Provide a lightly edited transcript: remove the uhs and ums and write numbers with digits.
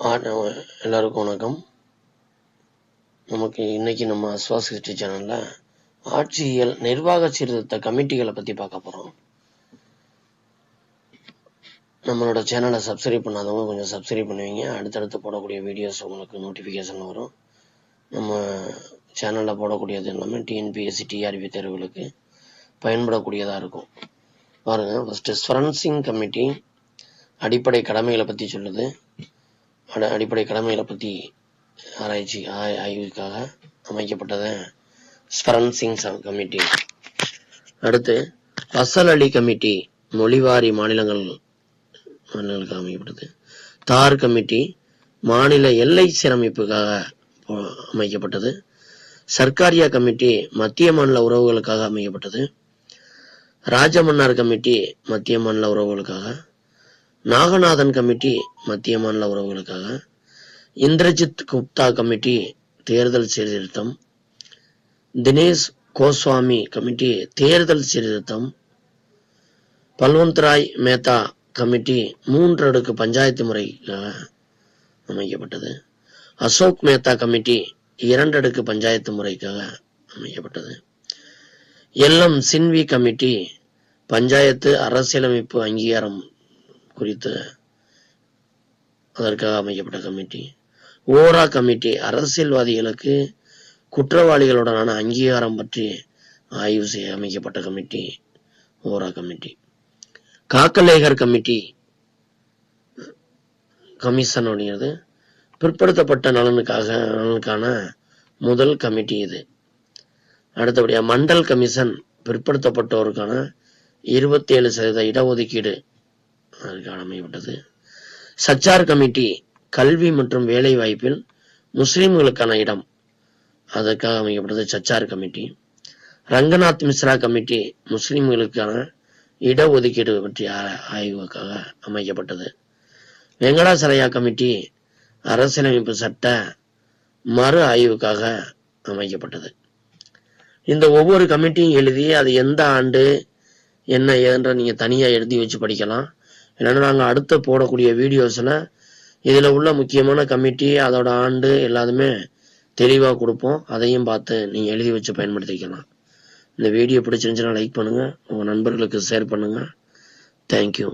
எல்லாருக்கும் வணக்கம். நமக்கு இன்னைக்கு நம்ம அஸ்வாஸ் ஹிஸ்டரி சேனல்ல ஆட்சியியல் நிர்வாக சீர்திருத்த கமிட்டிகளை பத்தி பார்க்க போறோம். நம்மளோட சேனலை சப்ஸ்கிரைப் பண்ணாதவங்க கொஞ்சம் சப்ஸ்கிரைப் பண்ணுவீங்க. அடுத்தடுத்து போடக்கூடிய வீடியோஸ் உங்களுக்கு நோட்டிபிகேஷன் வரும். நம்ம சேனல்ல போடக்கூடியது எல்லாமே டிஎன்பிஎஸ்சி டிஆர்பி தேர்வுகளுக்கு பயன்படக்கூடியதா இருக்கும். பாருங்க, ஃபர்ஸ்ட் ஸ்பரன்சிங் கமிட்டி அடிப்படை கடமைகளை பத்தி சொல்லுது. அடிப்படை கடமைகளை பத்தி ஆராய்ச்சி ஆய்வுக்காக அமைக்கப்பட்டது ஸ்பரன்சிங் கமிட்டி. அடுத்து ஃபசல் அலி கமிட்டி மொழிவாரி மாநிலங்களுக்கு அமைக்கப்பட்டது. தார் கமிட்டி மாநில எல்லை சீரமைப்புக்காக அமைக்கப்பட்டது. சர்க்காரியா கமிட்டி மத்திய மாநில உறவுகளுக்காக அமைக்கப்பட்டது. ராஜமன்னார் கமிட்டி மத்திய மாநில உறவுகளுக்காக. நாகநாதன் கமிட்டி மத்திய மாநில உறவுகளுக்காக. இந்திரஜித் குப்தா கமிட்டி தேர்தல் சீர்திருத்தம். தினேஷ் கோஸ்வாமி கமிட்டி தேர்தல் சீர்திருத்தம். பல்வந்த்ராய் மேத்தா கமிட்டி 3 அடுக்கு பஞ்சாயத்து முறைக்காக அமைக்கப்பட்டது. அசோக் மேத்தா கமிட்டி 2 அடுக்கு பஞ்சாயத்து முறைக்காக அமைக்கப்பட்டது. எல்எம் சின்வி கமிட்டி பஞ்சாயத்து அரசியலமைப்பு அங்கீகாரம் குறித்து அதற்காக அமைக்கப்பட்ட கமிட்டி. ஓரா கமிட்டி அரசியல்வாதிகளுக்கு குற்றவாளிகளுடனான அங்கீகாரம் பற்றி ஆய்வு செய்ய அமைக்கப்பட்ட கமிட்டி ஓரா கமிட்டி. காக்கலேகர் கமிட்டி கமிஷன் அப்படிங்கிறது பிற்படுத்தப்பட்ட நலனுக்கான முதல் கமிட்டி இது. அடுத்தபடியா மண்டல் கமிஷன் பிற்படுத்தப்பட்டோருக்கான 27% இடஒதுக்கீடு அதற்கான அமைக்கப்பட்டது. சச்சார் கமிட்டி கல்வி மற்றும் வேலை வாய்ப்பில் முஸ்லிம்களுக்கான இடம் அதற்காக அமைக்கப்பட்டது சச்சார் கமிட்டி. ரங்கநாத் மிஸ்ரா கமிட்டி முஸ்லிம்களுக்கான இடஒதுக்கீடு பற்றிய ஆய்வுக்காக அமைக்கப்பட்டது. வெங்கடாசரையா கமிட்டி அரசியலமைப்பு சட்ட மறு ஆய்வுக்காக அமைக்கப்பட்டது. இந்த ஒவ்வொரு கமிட்டியும் எழுதி அது எந்த ஆண்டு என்ன ஏன்ற நீங்க தனியா எழுதி வச்சு படிக்கலாம். இல்லைன்னா நாங்கள் அடுத்த போடக்கூடிய வீடியோஸ்ல இதுல உள்ள முக்கியமான கமிட்டி அதோட ஆண்டு எல்லாத்துமே தெளிவா கொடுப்போம். அதையும் பார்த்து நீங்க எழுதி வச்சு பயன்படுத்திக்கலாம். இந்த வீடியோ பிடிச்சிருந்துச்சுன்னா லைக் பண்ணுங்க, உங்க நண்பர்களுக்கு ஷேர் பண்ணுங்க. தேங்க்யூ.